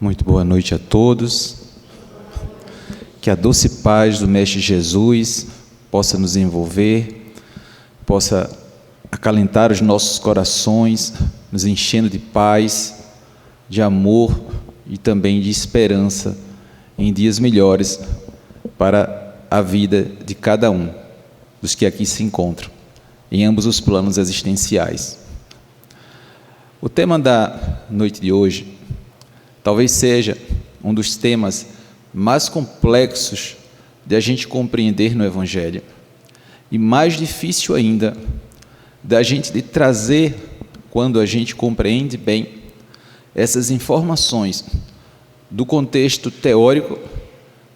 Muito boa noite a todos. Que a doce paz do Mestre Jesus possa nos envolver, possa acalentar os nossos corações, nos enchendo de paz, de amor e também de esperança em dias melhores para a vida de cada um dos que aqui se encontram, em ambos os planos existenciais. O tema da noite de hoje talvez seja um dos temas mais complexos de a gente compreender no Evangelho e mais difícil ainda da gente de trazer, quando a gente compreende bem essas informações do contexto teórico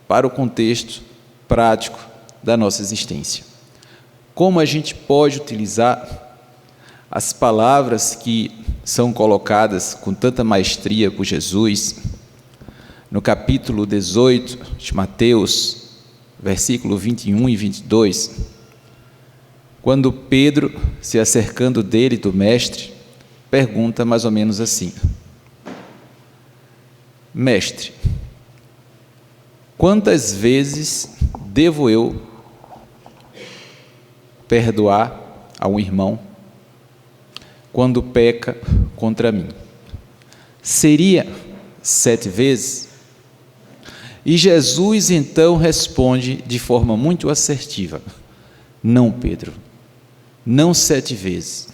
para o contexto prático da nossa existência. Como a gente pode utilizar as palavras que são colocadas com tanta maestria por Jesus no capítulo 18 de Mateus, versículo 21 e 22, quando Pedro, se acercando dele, do mestre, pergunta mais ou menos assim: Mestre, quantas vezes devo eu perdoar a um irmão quando peca contra mim? Seria 7 vezes? E Jesus então responde de forma muito assertiva: não, Pedro, não 7 vezes,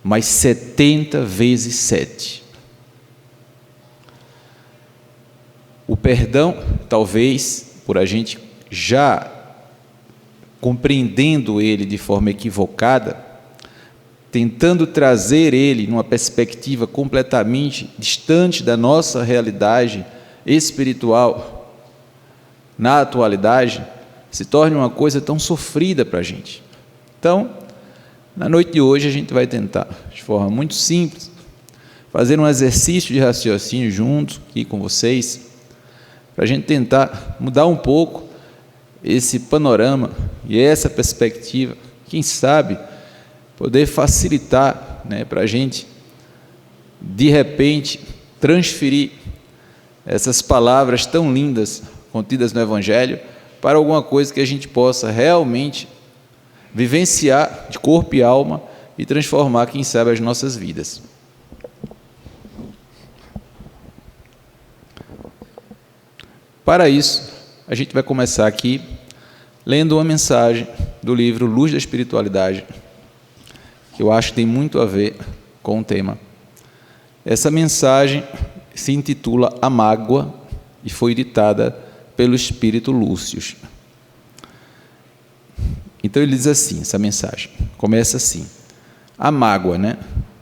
mas 70 vezes 7. O perdão, talvez, por a gente já compreendendo ele de forma equivocada, tentando trazer ele numa perspectiva completamente distante da nossa realidade espiritual, na atualidade, se torna uma coisa tão sofrida para a gente. Então, na noite de hoje, a gente vai tentar, de forma muito simples, fazer um exercício de raciocínio junto aqui com vocês, para a gente tentar mudar um pouco esse panorama e essa perspectiva, quem sabe poder facilitar, para a gente, de repente, transferir essas palavras tão lindas contidas no Evangelho para alguma coisa que a gente possa realmente vivenciar de corpo e alma e transformar, quem sabe, as nossas vidas. Para isso, a gente vai começar aqui lendo uma mensagem do livro Luz da Espiritualidade, que eu acho que tem muito a ver com o tema. Essa mensagem se intitula A Mágoa e foi ditada pelo Espírito Lúcio. Então ele diz assim, essa mensagem, começa assim: a mágoa,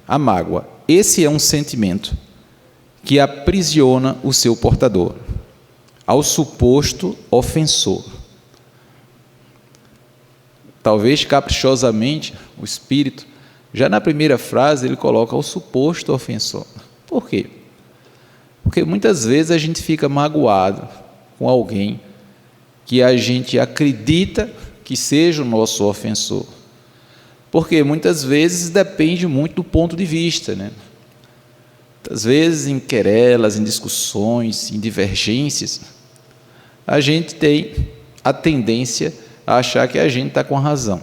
A mágoa, esse é um sentimento que aprisiona o seu portador ao suposto ofensor. Talvez caprichosamente o Espírito, já na primeira frase, ele coloca o suposto ofensor. Por quê? Porque muitas vezes a gente fica magoado com alguém que a gente acredita que seja o nosso ofensor. Porque muitas vezes depende muito do ponto de vista, Muitas vezes em querelas, em discussões, em divergências, a gente tem a tendência a achar que a gente está com a razão.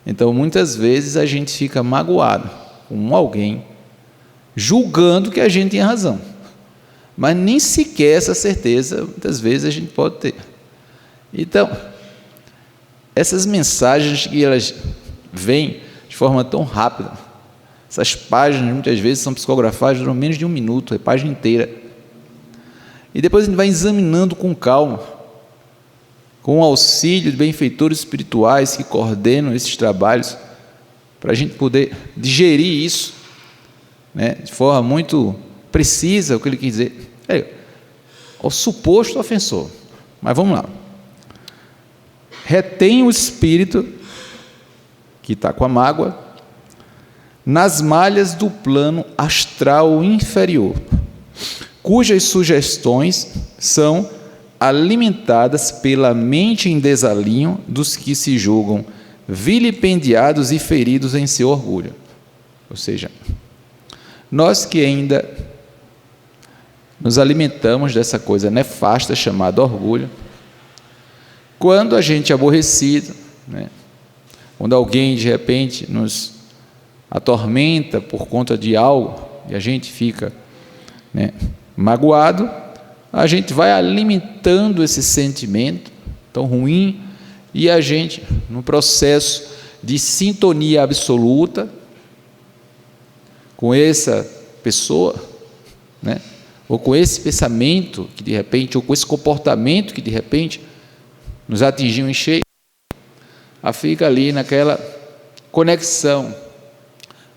Então, muitas vezes a gente fica magoado com alguém, julgando que a gente tem razão, mas nem sequer essa certeza, muitas vezes, a gente pode ter. Então, essas mensagens que elas vêm de forma tão rápida, essas páginas muitas vezes são psicografadas, duram menos de 1 minuto, a página inteira, e depois a gente vai examinando com calma, com o auxílio de benfeitores espirituais que coordenam esses trabalhos, para a gente poder digerir isso, de forma muito precisa, o que ele quis dizer. O suposto ofensor. Mas vamos lá. Retém o espírito que está com a mágoa nas malhas do plano astral inferior, cujas sugestões são alimentadas pela mente em desalinho dos que se julgam vilipendiados e feridos em seu orgulho. Ou seja, nós que ainda nos alimentamos dessa coisa nefasta chamada orgulho. Quando a gente é aborrecido, né? Quando alguém de repente nos atormenta por conta de algo e a gente fica, né, magoado, a gente vai alimentando esse sentimento tão ruim e a gente, no processo de sintonia absoluta com essa pessoa, né, ou com esse pensamento que de repente, ou com esse comportamento que de repente nos atingiu em cheio, fica ali naquela conexão,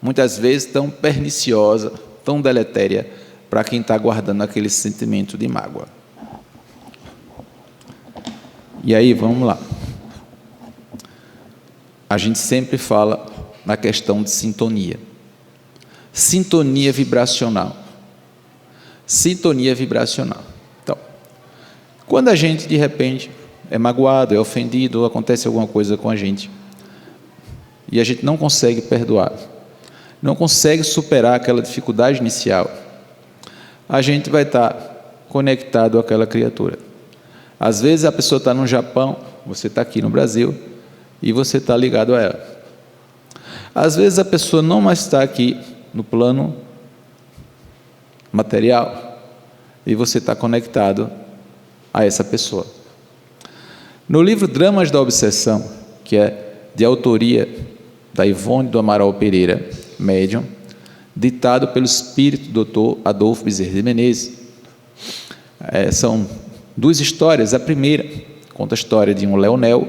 muitas vezes tão perniciosa, tão deletéria, para quem está guardando aquele sentimento de mágoa. E aí, vamos lá. A gente sempre fala na questão de sintonia. Sintonia vibracional. Sintonia vibracional. Então, quando a gente, de repente, é magoado, é ofendido, ou acontece alguma coisa com a gente, e a gente não consegue perdoar, não consegue superar aquela dificuldade inicial, a gente vai estar conectado àquela criatura. Às vezes a pessoa está no Japão, você está aqui no Brasil, e você está ligado a ela. Às vezes a pessoa não mais está aqui no plano material, e você está conectado a essa pessoa. No livro Dramas da Obsessão, que é de autoria da Ivone do Amaral Pereira, médium, ditado pelo espírito Dr. Adolfo Bezerra de Menezes, são duas histórias. A primeira conta a história de um Leonel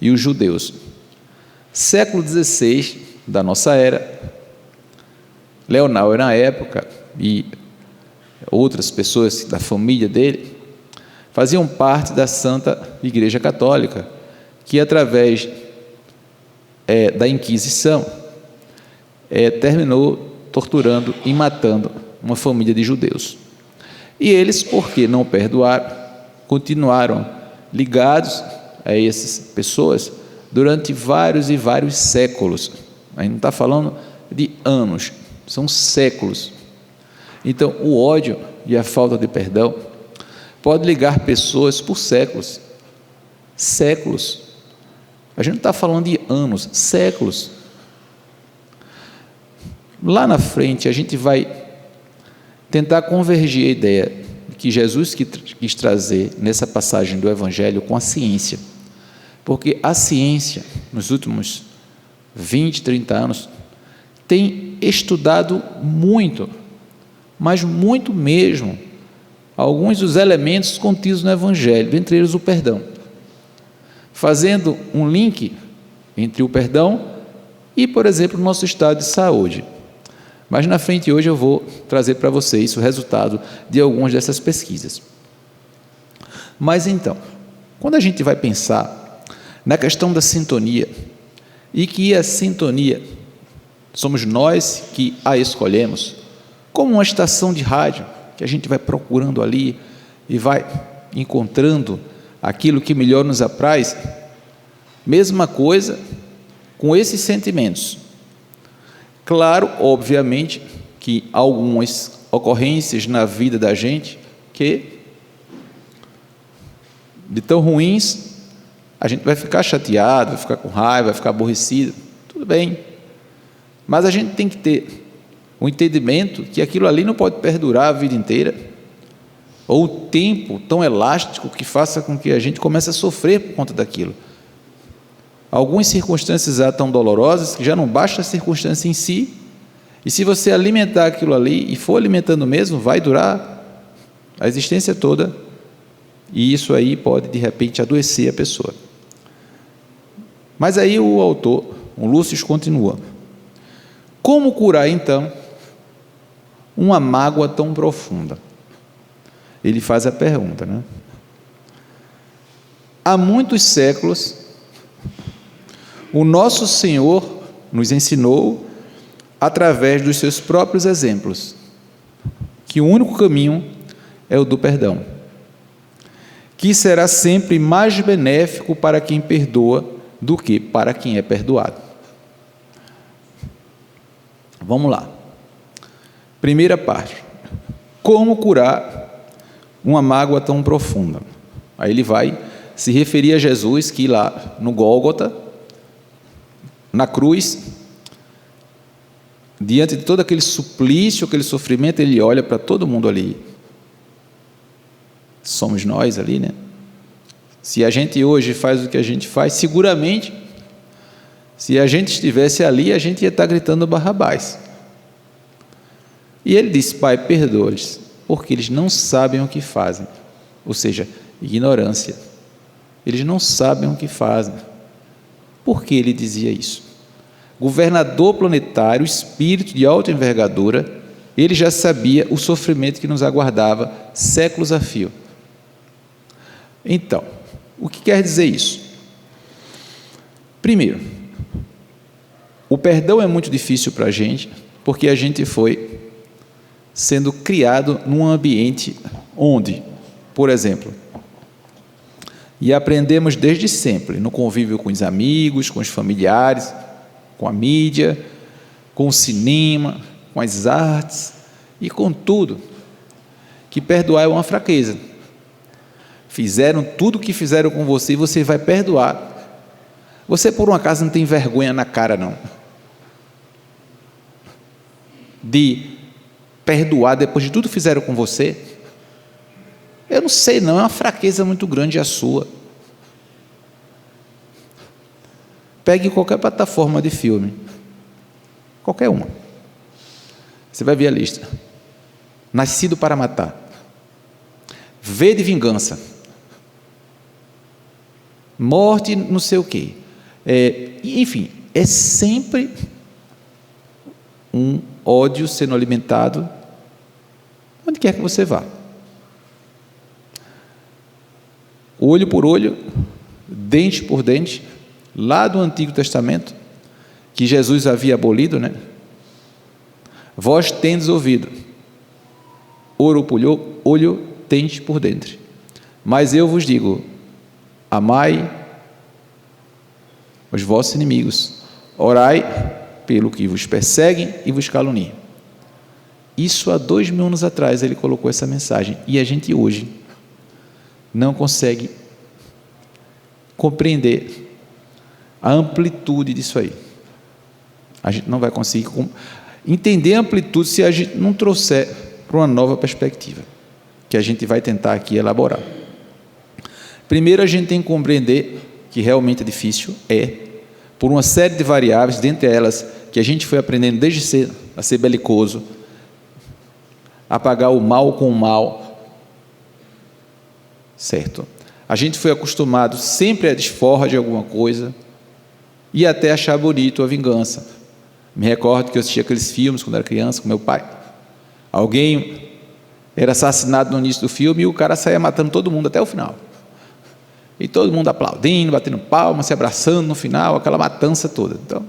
e os judeus. Século XVI da nossa era, Leonel era na época, e outras pessoas da família dele faziam parte da Santa Igreja Católica, que através da Inquisição terminou torturando e matando uma família de judeus. E eles, porque não perdoaram, continuaram ligados a essas pessoas durante vários e vários séculos. A gente não está falando de anos, são séculos. Então, o ódio e a falta de perdão pode ligar pessoas por séculos. Séculos. A gente não está falando de anos, séculos. Lá na frente, a gente vai tentar convergir a ideia que Jesus quis trazer nessa passagem do Evangelho com a ciência. Porque a ciência, nos últimos 20, 30 anos, tem estudado muito, mas muito mesmo, alguns dos elementos contidos no Evangelho, entre eles o perdão, fazendo um link entre o perdão e, por exemplo, o nosso estado de saúde. Mas na frente hoje eu vou trazer para vocês o resultado de algumas dessas pesquisas. Mas então, quando a gente vai pensar na questão da sintonia, e que a sintonia somos nós que a escolhemos, como uma estação de rádio, que a gente vai procurando ali e vai encontrando aquilo que melhor nos apraz, mesma coisa com esses sentimentos. Claro, obviamente, que algumas ocorrências na vida da gente que, de tão ruins, a gente vai ficar chateado, vai ficar com raiva, vai ficar aborrecido, tudo bem, mas a gente tem que ter o entendimento que aquilo ali não pode perdurar a vida inteira, ou o tempo tão elástico que faça com que a gente comece a sofrer por conta daquilo. Algumas circunstâncias já tão dolorosas que já não basta a circunstância em si, e se você alimentar aquilo ali, e for alimentando mesmo, vai durar a existência toda, e isso aí pode de repente adoecer a pessoa. Mas aí o autor, o Lúcio, continua: como curar então uma mágoa tão profunda? Ele faz a pergunta, né? Há muitos séculos, o nosso Senhor nos ensinou, através dos seus próprios exemplos, que o único caminho é o do perdão, que será sempre mais benéfico para quem perdoa do que para quem é perdoado. Vamos lá. Primeira parte: como curar uma mágoa tão profunda. Aí ele vai se referir a Jesus, que lá no Gólgota, na cruz, diante de todo aquele suplício, aquele sofrimento, ele olha para todo mundo ali. Somos nós ali, né? Se a gente hoje faz o que a gente faz, seguramente, se a gente estivesse ali, a gente ia estar gritando Barrabás. E ele disse: Pai, perdoa-lhes, porque eles não sabem o que fazem. Ou seja, ignorância. Eles não sabem o que fazem. Por que ele dizia isso? Governador planetário, espírito de alta envergadura, ele já sabia o sofrimento que nos aguardava séculos a fio. Então, o que quer dizer isso? Primeiro, o perdão é muito difícil para a gente, porque a gente foi sendo criado num ambiente onde, por exemplo, e aprendemos desde sempre, no convívio com os amigos, com os familiares, com a mídia, com o cinema, com as artes e com tudo, que perdoar é uma fraqueza. Fizeram tudo o que fizeram com você e você vai perdoar. Você, por um acaso, não tem vergonha na cara, não? De perdoar depois de tudo que fizeram com você? Eu não sei, não, é uma fraqueza muito grande a sua. Pegue qualquer plataforma de filme, qualquer uma, você vai ver a lista. Nascido para Matar, V de Vingança, Morte não sei o quê, enfim, é sempre um ódio sendo alimentado onde quer que você vá. Olho por olho, dente por dente, lá do Antigo Testamento, que Jesus havia abolido, né? Vós tendes ouvido, olho por olho, dente por dente, mas eu vos digo, amai os vossos inimigos, orai pelo que vos perseguem e vos caluniam. Isso há 2000 anos atrás ele colocou essa mensagem, e a gente hoje não consegue compreender a amplitude disso aí. A gente não vai conseguir entender a amplitude se a gente não trouxer para uma nova perspectiva, que a gente vai tentar aqui elaborar. Primeiro, a gente tem que compreender que realmente é difícil, por uma série de variáveis, dentre elas, que a gente foi aprendendo desde cedo a ser belicoso, a pagar o mal com o mal, certo? A gente foi acostumado sempre a desforra de alguma coisa e até achar bonito a vingança. Me recordo que eu assistia aqueles filmes quando era criança com meu pai. Alguém era assassinado no início do filme e o cara saía matando todo mundo até o final. E todo mundo aplaudindo, batendo palmas, se abraçando no final, aquela matança toda. Então,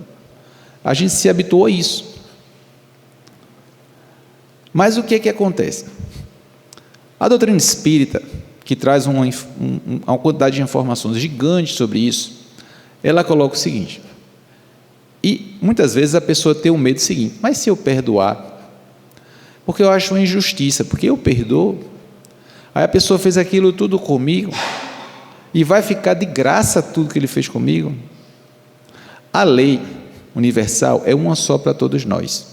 a gente se habituou a isso. Mas o que é que acontece? A doutrina espírita, que traz uma quantidade de informações gigantes sobre isso, ela coloca o seguinte, e muitas vezes a pessoa tem o medo seguinte: mas se eu perdoar, porque eu acho uma injustiça, porque eu perdoo, aí a pessoa fez aquilo tudo comigo, e vai ficar de graça tudo que ele fez comigo? A lei universal é uma só para todos nós,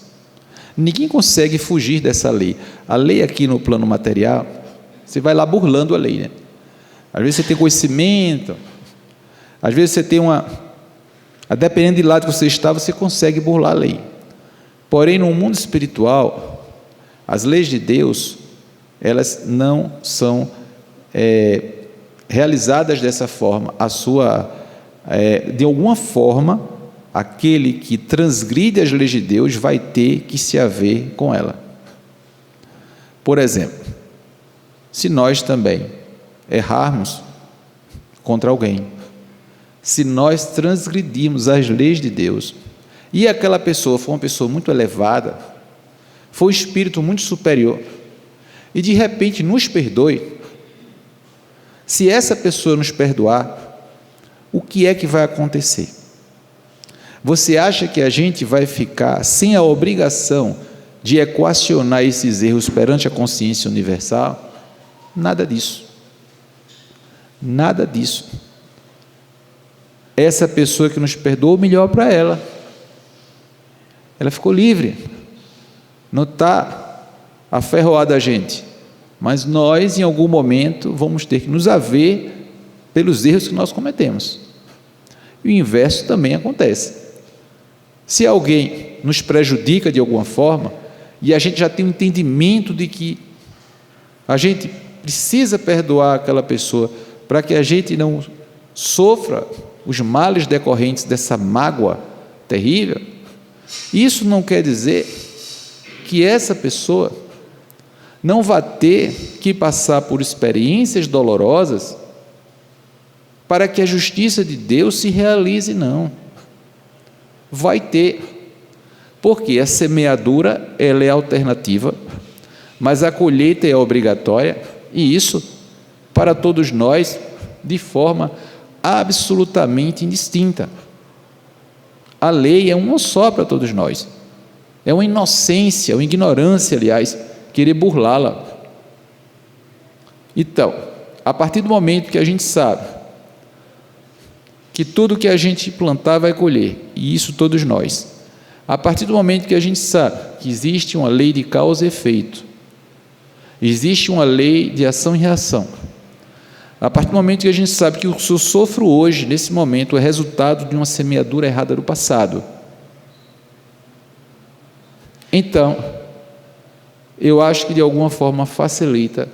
ninguém consegue fugir dessa lei. A lei aqui no plano material, você vai lá burlando a lei, né? Às vezes você tem conhecimento, às vezes você tem dependendo de lado que você está, você consegue burlar a lei. Porém, no mundo espiritual, as leis de Deus, elas não são realizadas dessa forma. De alguma forma, aquele que transgride as leis de Deus vai ter que se haver com ela. Por exemplo, se nós também errarmos contra alguém, se nós transgredirmos as leis de Deus, e aquela pessoa for uma pessoa muito elevada, for um espírito muito superior, e de repente nos perdoe, se essa pessoa nos perdoar, o que é que vai acontecer? Você acha que a gente vai ficar sem a obrigação de equacionar esses erros perante a consciência universal? Nada disso. Nada disso. Essa pessoa que nos perdoou, o melhor para ela. Ela ficou livre. Não está aferroada a gente. Mas nós, em algum momento, vamos ter que nos haver pelos erros que nós cometemos. E o inverso também acontece. Se alguém nos prejudica de alguma forma, e a gente já tem um entendimento de que a gente precisa perdoar aquela pessoa para que a gente não sofra os males decorrentes dessa mágoa terrível, isso não quer dizer que essa pessoa não vai ter que passar por experiências dolorosas para que a justiça de Deus se realize, não. Vai ter, porque a semeadura ela é alternativa, mas a colheita é obrigatória, e isso para todos nós de forma absolutamente indistinta. A lei é uma só para todos nós. É uma inocência, uma ignorância, aliás, querer burlá-la. Então, a partir do momento que a gente sabe que tudo que a gente plantar vai colher, e isso todos nós, a partir do momento que a gente sabe que existe uma lei de causa e efeito, existe uma lei de ação e reação, a partir do momento que a gente sabe que o que eu sofro hoje, nesse momento, é resultado de uma semeadura errada do passado, então, eu acho que de alguma forma facilita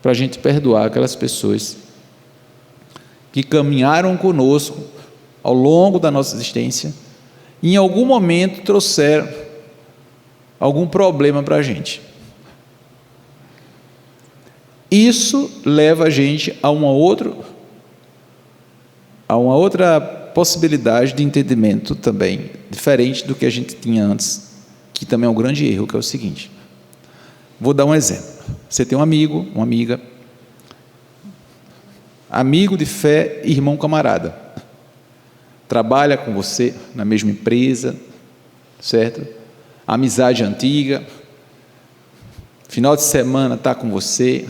para a gente perdoar aquelas pessoas que caminharam conosco ao longo da nossa existência e em algum momento trouxeram algum problema para a gente. Isso leva a gente a uma outra possibilidade de entendimento também, diferente do que a gente tinha antes, que também é um grande erro, que é o seguinte. Vou dar um exemplo. Você tem um amigo, uma amiga, amigo de fé, irmão camarada, trabalha com você na mesma empresa, certo? Amizade antiga, final de semana está com você,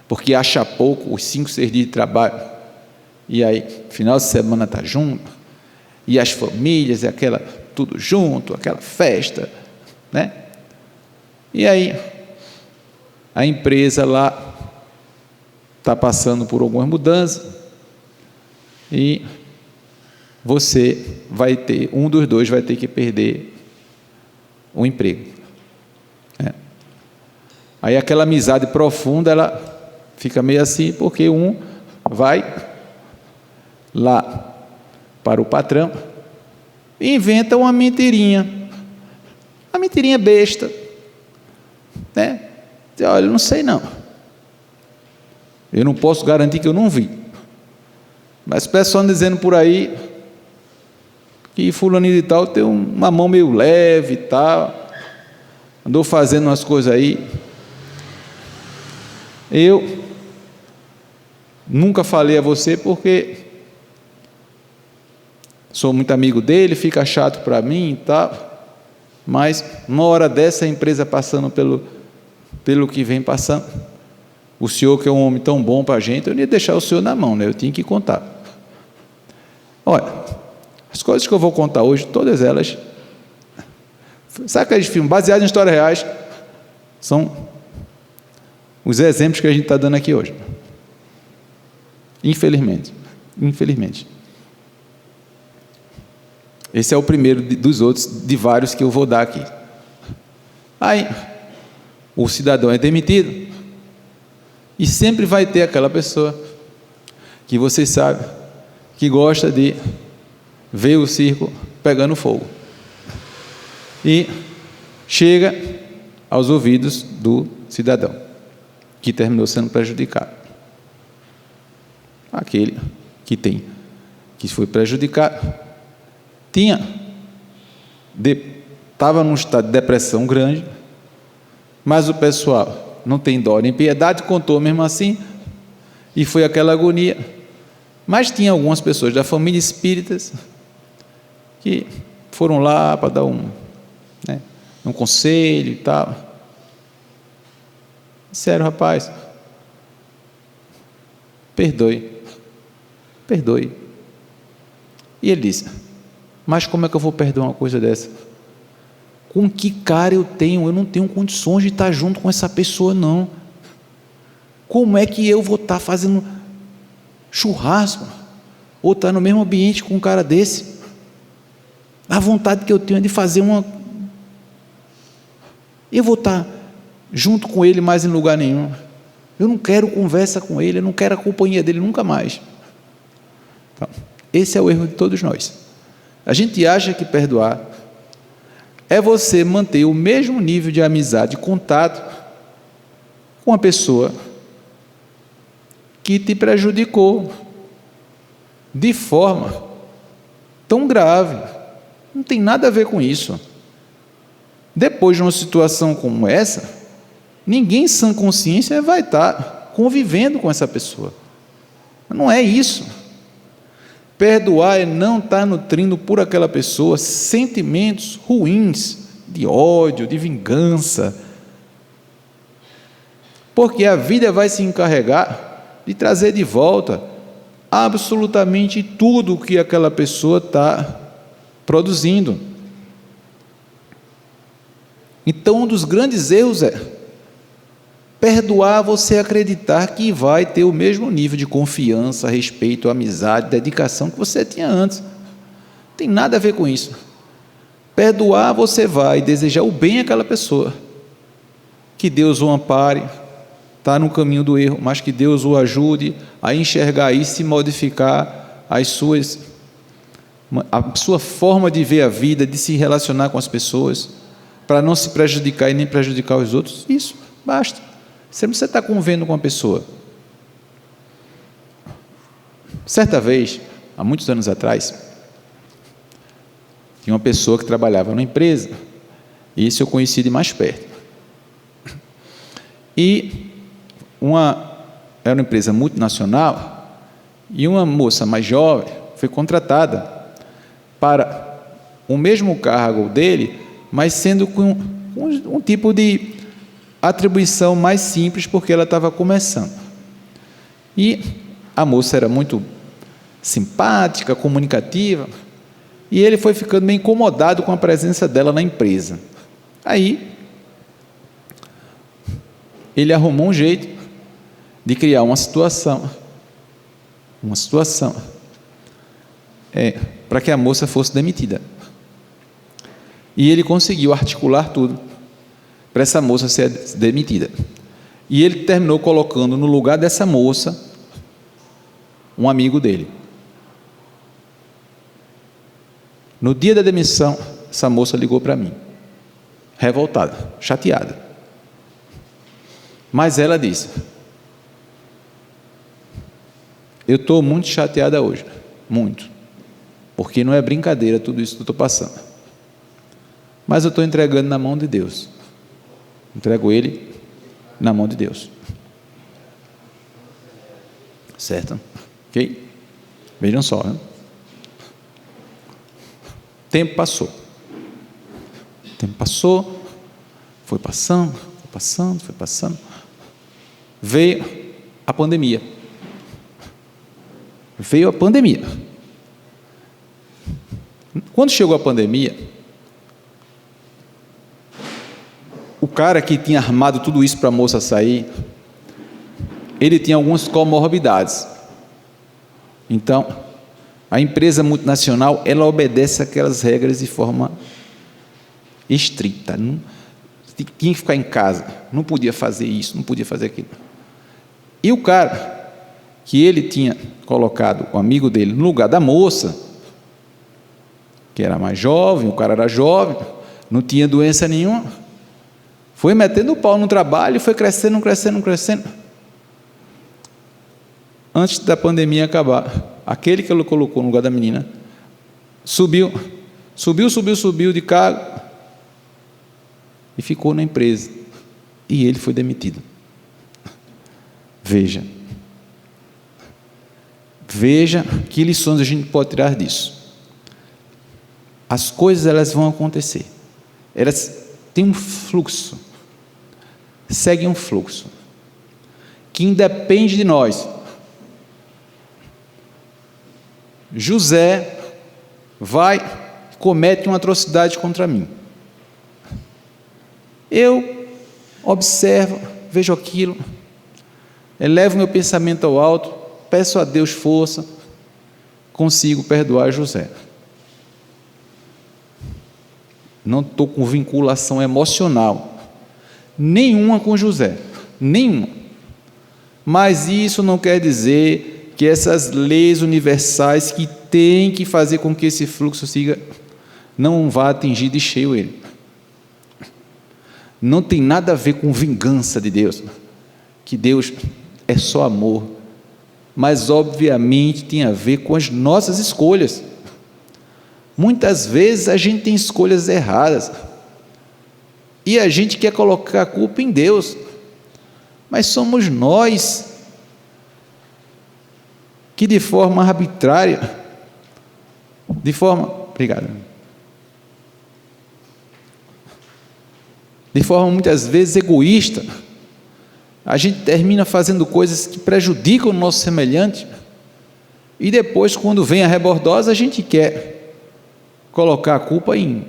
porque acha pouco os 5, 6 dias de trabalho, e aí, final de semana está junto, e as famílias, e aquela, tudo junto, aquela festa, né? E aí, a empresa lá está passando por algumas mudanças, e você vai ter, um dos dois vai ter que perder o emprego. Aí aquela amizade profunda, ela fica meio assim, porque um vai lá para o patrão e inventa uma mentirinha besta, né? Diz, olha, eu não sei não, eu não posso garantir que eu não vi, mas o pessoal dizendo por aí que fulaninho de tal tem uma mão meio leve e tal, andou fazendo umas coisas aí. Eu nunca falei a você porque sou muito amigo dele, fica chato para mim e tal, mas uma hora dessa a empresa passando pelo que vem passando, o senhor que é um homem tão bom para a gente, eu não ia deixar o senhor na mão, né? Eu tinha que contar. Olha, as coisas que eu vou contar hoje, todas elas, sabe aqueles filmes baseados em histórias reais, são os exemplos que a gente está dando aqui hoje. Infelizmente. Esse é o primeiro dos outros, de vários que eu vou dar aqui. Aí, o cidadão é demitido, e sempre vai ter aquela pessoa, que vocês sabem, que gosta de ver o circo pegando fogo. E chega aos ouvidos do cidadão, que terminou sendo prejudicado. Aquele que foi prejudicado, estava num estado de depressão grande, mas o pessoal não tem dó nem piedade, contou mesmo assim, e foi aquela agonia. Mas tinha algumas pessoas da família espíritas que foram lá para dar um conselho e tal. Disseram, rapaz, perdoe. Perdoe. E ele disse: mas como é que eu vou perdoar uma coisa dessa? Com que cara eu tenho? Eu não tenho condições de estar junto com essa pessoa, não. Como é que eu vou estar fazendo churrasco ou estar no mesmo ambiente com um cara desse? A vontade que eu tenho é de fazer eu vou estar junto com ele mais em lugar nenhum. Eu não quero conversa com ele, eu não quero a companhia dele nunca mais. Então, esse é o erro de todos nós. A gente acha que perdoar é você manter o mesmo nível de amizade, de contato com uma pessoa que te prejudicou de forma tão grave. Não tem nada a ver com isso. Depois de uma situação como essa, ninguém em sã consciência vai estar convivendo com essa pessoa. Não é isso. Perdoar é não estar nutrindo por aquela pessoa sentimentos ruins, de ódio, de vingança. Porque a vida vai se encarregar de trazer de volta absolutamente tudo o que aquela pessoa está produzindo. Então, um dos grandes erros é perdoar você acreditar que vai ter o mesmo nível de confiança, respeito, amizade, dedicação que você tinha antes. Não tem nada a ver com isso. Perdoar você vai desejar o bem àquela pessoa, que Deus o ampare, está no caminho do erro, mas que Deus o ajude a enxergar isso e modificar a sua forma de ver a vida, de se relacionar com as pessoas, para não se prejudicar e nem prejudicar os outros. Isso, basta. Sempre você está convivendo com uma pessoa. Certa vez, há muitos anos atrás, tinha uma pessoa que trabalhava numa empresa, e isso eu conheci de mais perto. E era uma empresa multinacional, e uma moça mais jovem foi contratada para o mesmo cargo dele, mas sendo com um tipo de atribuição mais simples, porque ela estava começando. E a moça era muito simpática, comunicativa, e ele foi ficando meio incomodado com a presença dela na empresa. Aí ele arrumou um jeito de criar uma situação para que a moça fosse demitida. E ele conseguiu articular tudo para essa moça ser demitida. E ele terminou colocando no lugar dessa moça um amigo dele. No dia da demissão, essa moça ligou para mim, revoltada, chateada. Mas ela disse: eu estou muito chateada hoje, muito, porque não é brincadeira tudo isso que eu estou passando. Mas eu estou entregando na mão de Deus. Entrego ele na mão de Deus. Certo? Ok? Vejam só, né? Tempo passou. Foi passando. Veio a pandemia. Quando chegou a pandemia, o cara que tinha armado tudo isso para a moça sair, ele tinha algumas comorbidades. Então, a empresa multinacional, ela obedece aquelas regras de forma estrita. Não, tinha que ficar em casa, não podia fazer isso, não podia fazer aquilo. E o cara que ele tinha colocado, o amigo dele, no lugar da moça, que era mais jovem, o cara era jovem, não tinha doença nenhuma, foi metendo o pau no trabalho, foi crescendo. Antes da pandemia acabar, aquele que ele colocou no lugar da menina, subiu de cargo e ficou na empresa. E ele foi demitido. Veja que lições a gente pode tirar disso. As coisas, elas vão acontecer. Elas têm um fluxo. Seguem um fluxo que independe de nós. José vai e comete uma atrocidade contra mim. Eu observo, vejo aquilo, elevo meu pensamento ao alto, peço a Deus força, consigo perdoar José. Não estou com vinculação emocional nenhuma com José, nenhuma. Mas isso não quer dizer que essas leis universais que têm que fazer com que esse fluxo siga, não vá atingir de cheio ele. Não tem nada a ver com vingança de Deus, que Deus é só amor, mas obviamente tem a ver com as nossas escolhas. Muitas vezes a gente tem escolhas erradas, e a gente quer colocar a culpa em Deus, mas somos nós que de forma arbitrária, de forma muitas vezes egoísta, a gente termina fazendo coisas que prejudicam o nosso semelhante, e depois, quando vem a rebordosa, a gente quer colocar a culpa em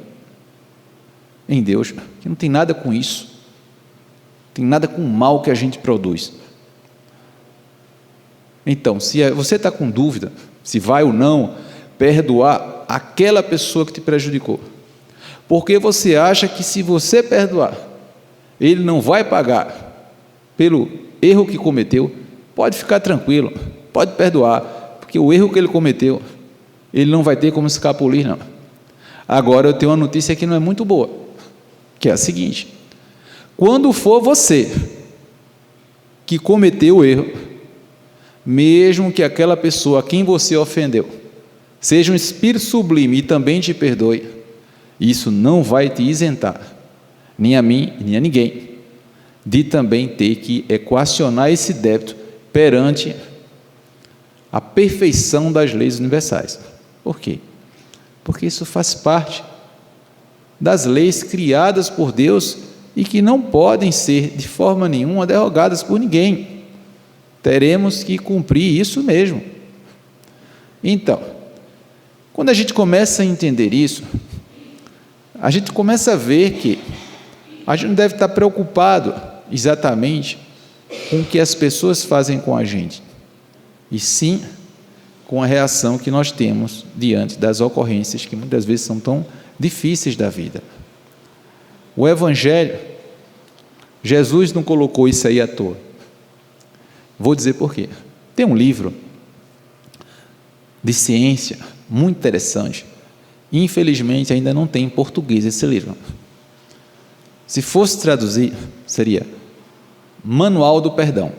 Deus, que não tem nada com isso, não tem nada com o mal que a gente produz. Então, se você está com dúvida, se vai ou não perdoar aquela pessoa que te prejudicou, porque você acha que se você perdoar, ele não vai pagar pelo erro que cometeu, pode ficar tranquilo, pode perdoar, porque o erro que ele cometeu, ele não vai ter como escapulir, não. Agora eu tenho uma notícia que não é muito boa, que é a seguinte: quando for você que cometeu o erro, mesmo que aquela pessoa a quem você ofendeu seja um espírito sublime e também te perdoe, isso não vai te isentar, nem a mim, nem a ninguém, de também ter que equacionar esse débito perante a perfeição das leis universais. Por quê? Porque isso faz parte das leis criadas por Deus e que não podem ser de forma nenhuma derrogadas por ninguém. Teremos que cumprir isso mesmo. Então, quando a gente começa a entender isso, a gente começa a ver que a gente não deve estar preocupado exatamente com o que as pessoas fazem com a gente, e sim com a reação que nós temos diante das ocorrências que muitas vezes são tão difíceis da vida. O Evangelho, Jesus não colocou isso aí à toa. Vou dizer por quê. Tem um livro de ciência muito interessante, infelizmente ainda não tem em português esse livro. Se fosse traduzir, seria Manual do Perdão.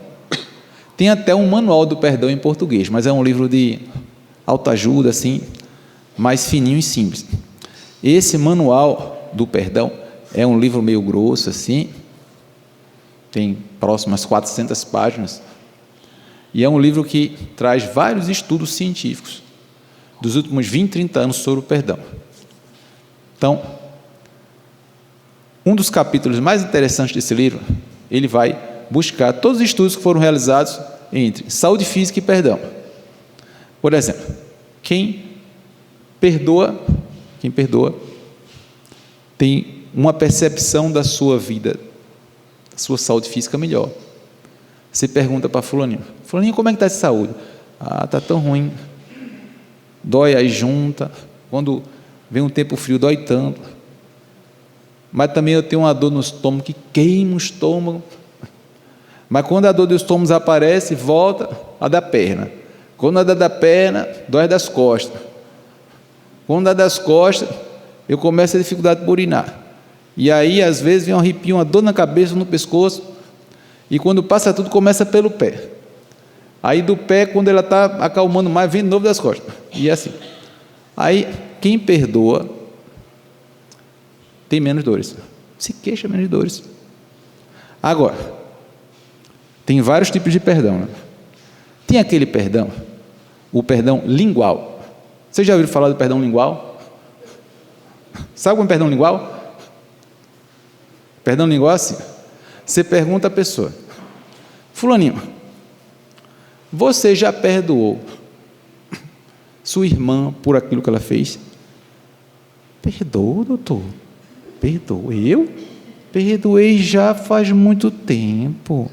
Tem até um Manual do Perdão em português, mas é um livro de autoajuda, assim, mais fininho e simples. Esse Manual do Perdão é um livro meio grosso, assim, tem próximas 400 páginas, e é um livro que traz vários estudos científicos dos últimos 20, 30 anos sobre o perdão. Então, um dos capítulos mais interessantes desse livro, ele vai buscar todos os estudos que foram realizados entre saúde física e perdão. Por exemplo, quem perdoa tem uma percepção da sua vida, da sua saúde física melhor. Você pergunta para fulaninho, como é que está essa saúde? Está tão ruim, dói aí junta, quando vem um tempo frio dói tanto, mas também eu tenho uma dor no estômago que queima o estômago, mas quando a dor do estômago aparece, volta a da perna. Quando a da perna, dói das costas. Quando a das costas, eu começo a dificuldade por urinar. E aí, às vezes, vem um arrepio, uma dor na cabeça, no pescoço, e quando passa tudo, começa pelo pé. Aí do pé, quando ela está acalmando mais, vem de novo das costas. E é assim. Aí, quem perdoa, tem menos dores. Se queixa menos dores. Agora, tem vários tipos de perdão, né? Tem aquele perdão, o perdão lingual. Vocês já ouviram falar do perdão lingual? Sabe como é perdão lingual? Perdão lingual é assim. Você pergunta à pessoa, fulaninho, você já perdoou sua irmã por aquilo que ela fez? Perdoa, doutor. Perdoa. Eu? Perdoei já faz muito tempo.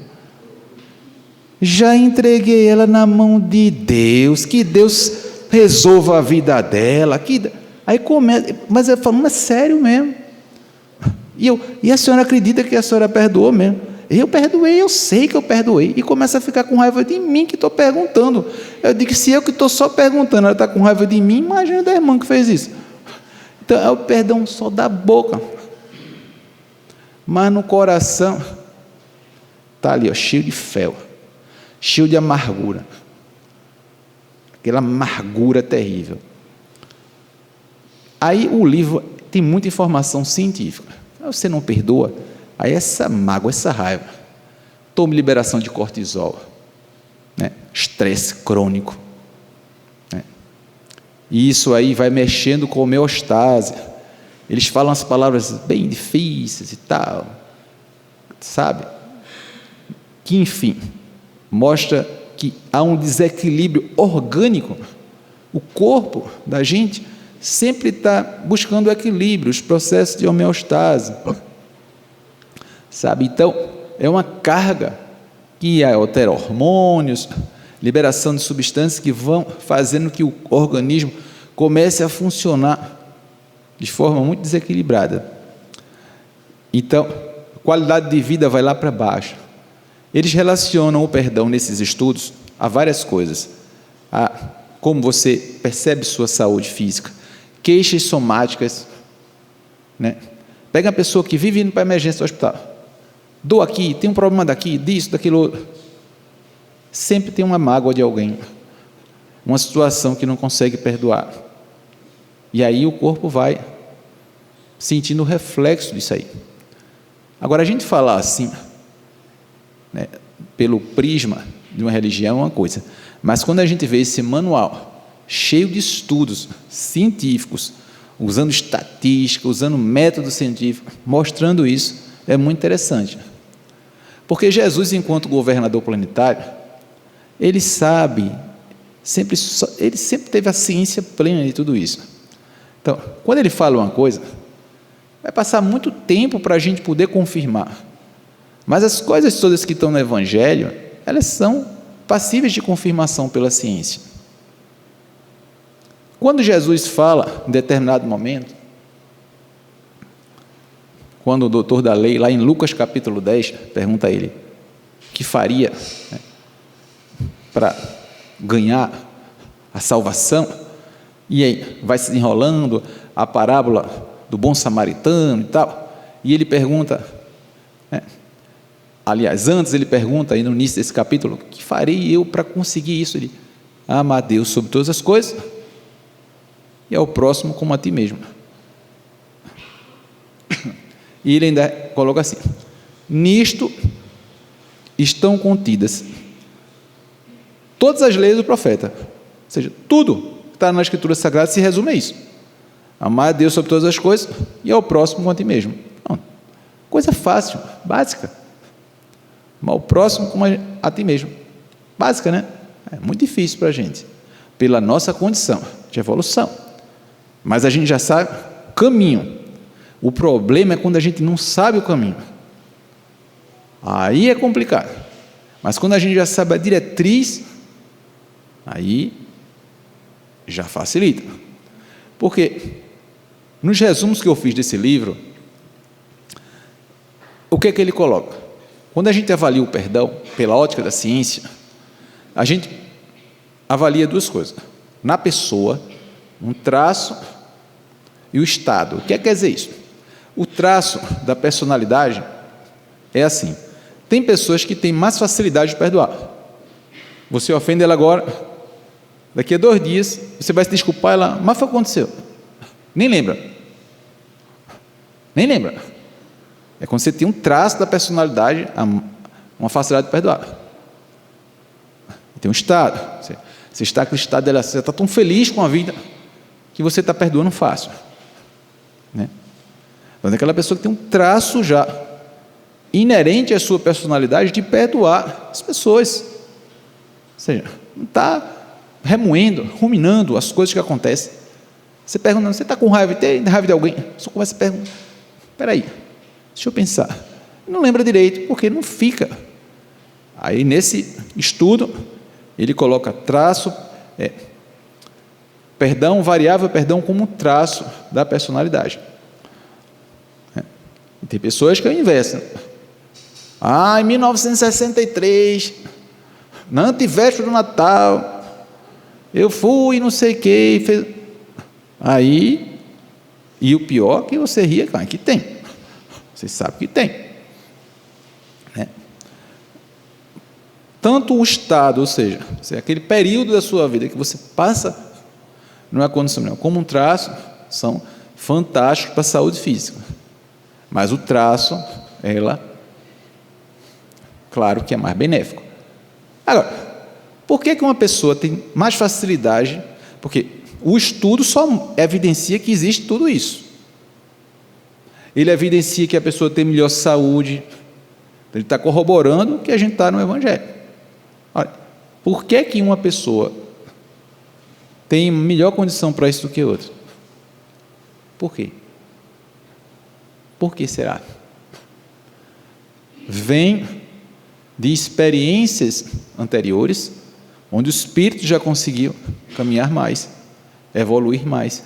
Já entreguei ela na mão de Deus, que Deus resolva a vida dela. Aí começa, mas eu falo, mas sério mesmo? E a senhora acredita que a senhora perdoou mesmo? Eu perdoei, eu sei que eu perdoei. E começa a ficar com raiva de mim que estou perguntando. Eu digo, se eu que estou só perguntando, ela está com raiva de mim, imagina da irmã que fez isso. Então é o perdão só da boca. Mas no coração, está ali, ó, cheio de fel, cheio de amargura. Aquela amargura terrível. Aí o livro tem muita informação científica. Você não perdoa, aí essa mágoa, essa raiva, tome liberação de cortisol, né? Estresse crônico, né? E isso aí vai mexendo com a homeostase. Eles falam as palavras bem difíceis e tal, sabe? Que, enfim, mostra que há um desequilíbrio orgânico. O corpo da gente sempre está buscando o equilíbrio, os processos de homeostase, sabe? Então, é uma carga que altera hormônios, liberação de substâncias que vão fazendo que o organismo comece a funcionar de forma muito desequilibrada. Então, a qualidade de vida vai lá para baixo. Eles relacionam o perdão nesses estudos a várias coisas. A como você percebe sua saúde física, queixas somáticas, né? Pega uma pessoa que vive indo para a emergência do hospital. Dou aqui, tem um problema daqui, disso, daquilo outro. Sempre tem uma mágoa de alguém, uma situação que não consegue perdoar. E aí o corpo vai sentindo o reflexo disso aí. Agora, a gente falar assim, né, pelo prisma de uma religião é uma coisa, mas quando a gente vê esse manual cheio de estudos científicos, usando estatística, usando método científico, mostrando isso, é muito interessante. Porque Jesus, enquanto governador planetário, ele sabe, ele sempre teve a ciência plena de tudo isso. Então, quando ele fala uma coisa, vai passar muito tempo para a gente poder confirmar. Mas as coisas todas que estão no Evangelho, elas são passíveis de confirmação pela ciência. Quando Jesus fala, em determinado momento, quando o doutor da lei, lá em Lucas capítulo 10, pergunta a ele, o que faria, né, para ganhar a salvação, e aí vai se enrolando a parábola do bom samaritano e tal, e ele pergunta, né, aliás, antes ele pergunta, aí no início desse capítulo, o que farei eu para conseguir isso? Ele, amar a Deus sobre todas as coisas, e ao próximo como a ti mesmo. E ele ainda coloca assim, nisto estão contidas todas as leis do profeta, ou seja, tudo que está na Escritura Sagrada se resume a isso, amar a Deus sobre todas as coisas, e ao próximo como a ti mesmo. Não, coisa fácil, básica, amar o próximo como a ti mesmo, básica, né? É muito difícil para a gente, pela nossa condição de evolução, mas a gente já sabe o caminho. O problema é quando a gente não sabe o caminho, aí é complicado, mas quando a gente já sabe a diretriz, aí já facilita, porque nos resumos que eu fiz desse livro, o que é que ele coloca? Quando a gente avalia o perdão pela ótica da ciência, a gente avalia duas coisas, na pessoa, um traço e o estado. O que quer dizer isso? O traço da personalidade é assim, tem pessoas que têm mais facilidade de perdoar, você ofende ela agora, daqui a 2 dias, você vai se desculpar, ela, mas foi o que aconteceu, nem lembra, é quando você tem um traço da personalidade, uma facilidade de perdoar. Tem um estado, você está com o estado dela, você está tão feliz com a vida, que você está perdoando fácil, né? Mas é aquela pessoa que tem um traço já inerente à sua personalidade de perdoar as pessoas, ou seja, não está remoendo, ruminando as coisas que acontecem. Você pergunta, você está com raiva? Tem raiva de alguém? Só começa a perguntar, espera aí, deixa eu pensar. Não lembra direito, porque não fica. Aí, nesse estudo, ele coloca variável perdão como um traço da personalidade. E tem pessoas que é o inverso. Em 1963, na antivéspera do Natal, eu fui não sei o que, aí, e o pior que você ria, que tem. Você sabe que tem. Tanto o estado, ou seja, aquele período da sua vida que você passa numa condição melhor, como um traço, são fantásticos para a saúde física. Mas o traço, claro que é mais benéfico. Agora, por que uma pessoa tem mais facilidade? Porque o estudo só evidencia que existe tudo isso. Ele evidencia que a pessoa tem melhor saúde. Ele está corroborando que a gente está no Evangelho. Olha, por que uma pessoa tem melhor condição para isso do que outra? Por quê? Por que será? Vem de experiências anteriores, onde o espírito já conseguiu caminhar mais, evoluir mais,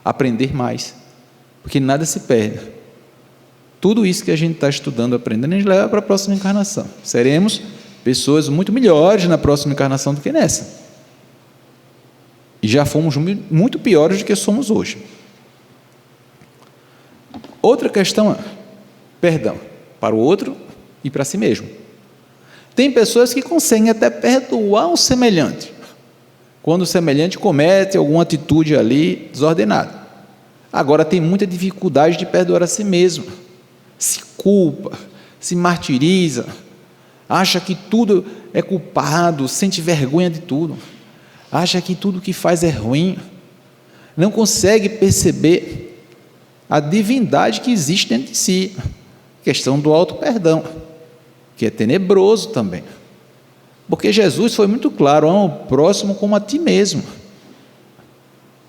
aprender mais, porque nada se perde. Tudo isso que a gente está estudando, aprendendo, a gente leva para a próxima encarnação. Seremos pessoas muito melhores na próxima encarnação do que nessa. E já fomos muito piores do que somos hoje. Outra questão é perdão para o outro e para si mesmo. Tem pessoas que conseguem até perdoar o semelhante, quando o semelhante comete alguma atitude ali desordenada. Agora tem muita dificuldade de perdoar a si mesmo. Se culpa, se martiriza, acha que tudo é culpado, sente vergonha de tudo, acha que tudo que faz é ruim, não consegue perceber a divindade que existe dentro de si. Questão do auto-perdão, que é tenebroso também, porque Jesus foi muito claro: ama o próximo como a ti mesmo.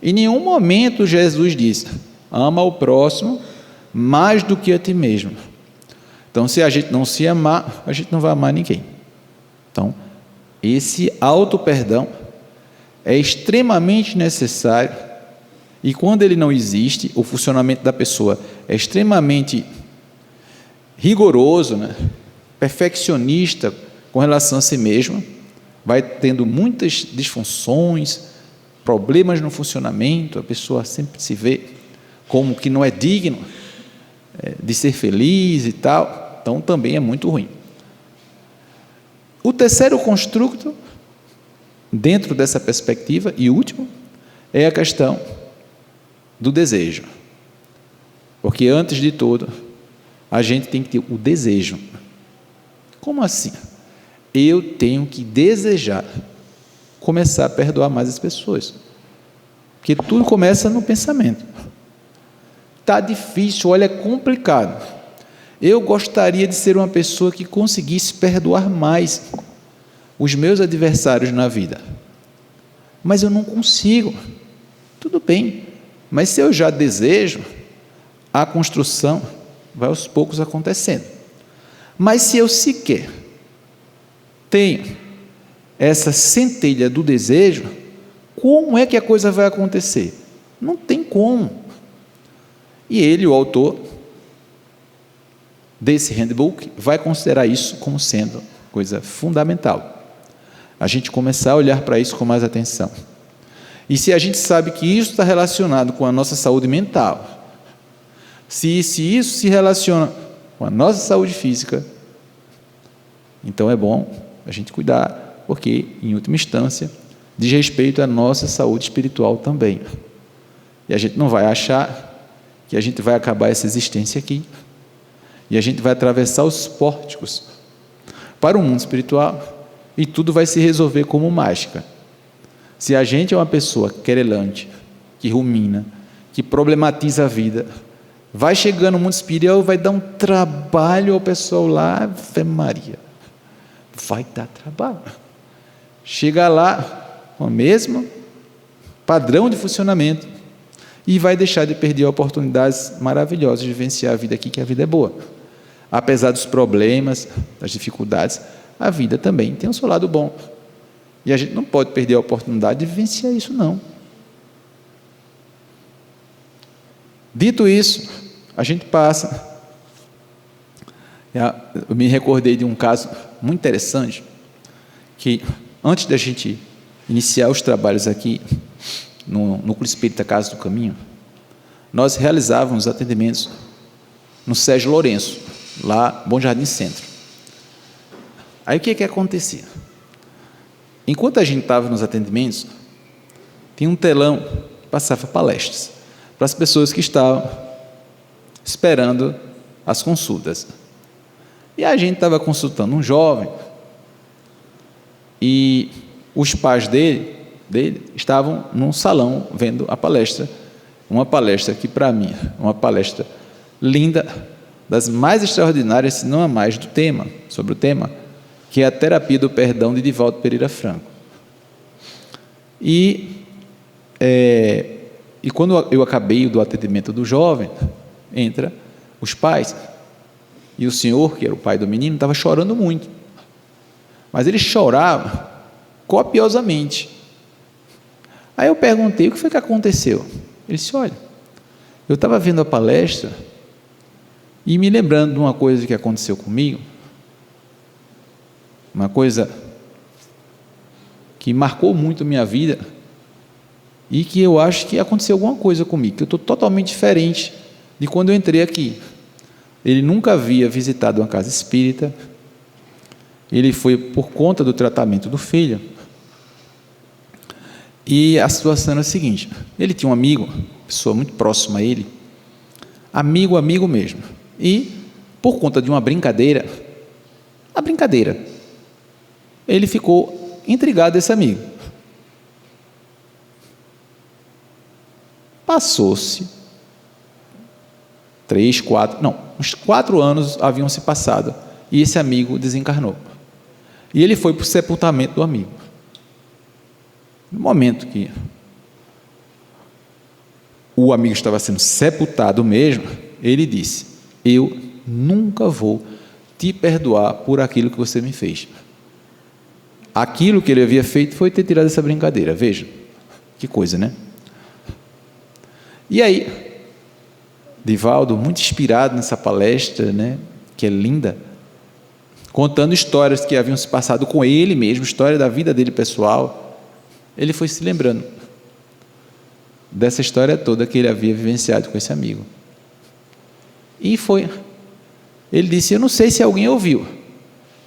Em nenhum momento Jesus disse: ama o próximo mais do que a ti mesmo. Então, se a gente não se amar, a gente não vai amar ninguém. Então, esse auto-perdão é extremamente necessário, e quando ele não existe, o funcionamento da pessoa é extremamente rigoroso, perfeccionista com relação a si mesmo, vai tendo muitas disfunções, problemas no funcionamento, a pessoa sempre se vê como que não é digno de ser feliz e tal, então também é muito ruim. O terceiro construto, dentro dessa perspectiva, e último, é a questão do desejo. Porque antes de tudo, a gente tem que ter o desejo. Como assim? Eu tenho que desejar começar a perdoar mais as pessoas. Porque tudo começa no pensamento. Está difícil, olha, é complicado. Eu gostaria de ser uma pessoa que conseguisse perdoar mais os meus adversários na vida, mas eu não consigo. Tudo bem, mas se eu já desejo, a construção vai aos poucos acontecendo. Mas se eu sequer tenho essa centelha do desejo, como é que a coisa vai acontecer? Não tem como. E ele, o autor desse handbook, vai considerar isso como sendo coisa fundamental. A gente começar a olhar para isso com mais atenção. E se a gente sabe que isso está relacionado com a nossa saúde mental, se isso se relaciona com a nossa saúde física, então é bom a gente cuidar, porque, em última instância, diz respeito à nossa saúde espiritual também. E a gente não vai achar que a gente vai acabar essa existência aqui, e a gente vai atravessar os pórticos para o mundo espiritual, e tudo vai se resolver como mágica. Se a gente é uma pessoa querelante, que rumina, que problematiza a vida, vai chegando no mundo espiritual, vai dar um trabalho ao pessoal lá, Ave Maria, vai dar trabalho. Chega lá, com o mesmo padrão de funcionamento e vai deixar de perder oportunidades maravilhosas de vivenciar a vida aqui, que a vida é boa. Apesar dos problemas, das dificuldades, a vida também tem o seu lado bom. E a gente não pode perder a oportunidade de vivenciar isso, não. Dito isso, a gente passa. Eu me recordei de um caso muito interessante, que antes da gente iniciar os trabalhos aqui no Núcleo Espírita Casa do Caminho, nós realizávamos atendimentos no Sérgio Lourenço, lá Bom Jardim Centro. Aí o que acontecia? Enquanto a gente estava nos atendimentos, tinha um telão que passava palestras para as pessoas que estavam esperando as consultas. E a gente estava consultando um jovem e os pais dele estavam num salão vendo a palestra, uma palestra que para mim é uma palestra linda, das mais extraordinárias, se não a mais do tema, sobre o tema, que é a terapia do perdão de Divaldo Pereira Franco. E quando eu acabei do atendimento do jovem, entra os pais, e o senhor, que era o pai do menino, estava chorando muito, mas ele chorava copiosamente. Aí eu perguntei, o que foi que aconteceu? Ele disse, olha, eu estava vendo a palestra e me lembrando de uma coisa que aconteceu comigo, uma coisa que marcou muito a minha vida e que eu acho que aconteceu alguma coisa comigo, que eu estou totalmente diferente de quando eu entrei aqui. Ele nunca havia visitado uma casa espírita, ele foi por conta do tratamento do filho, e a situação era a seguinte, ele tinha um amigo, pessoa muito próxima a ele, amigo mesmo, e por conta de uma brincadeira, ele ficou intrigado desse amigo. Passou-se uns 4 anos haviam se passado, e esse amigo desencarnou. E ele foi para o sepultamento do amigo. No momento que o amigo estava sendo sepultado mesmo, ele disse, eu nunca vou te perdoar por aquilo que você me fez. Aquilo que ele havia feito foi ter tirado essa brincadeira, veja, que coisa, né? E aí, Divaldo, muito inspirado nessa palestra, né, que é linda, contando histórias que haviam se passado com ele mesmo, história da vida dele pessoal, ele foi se lembrando dessa história toda que ele havia vivenciado com esse amigo. E ele disse, eu não sei se alguém ouviu,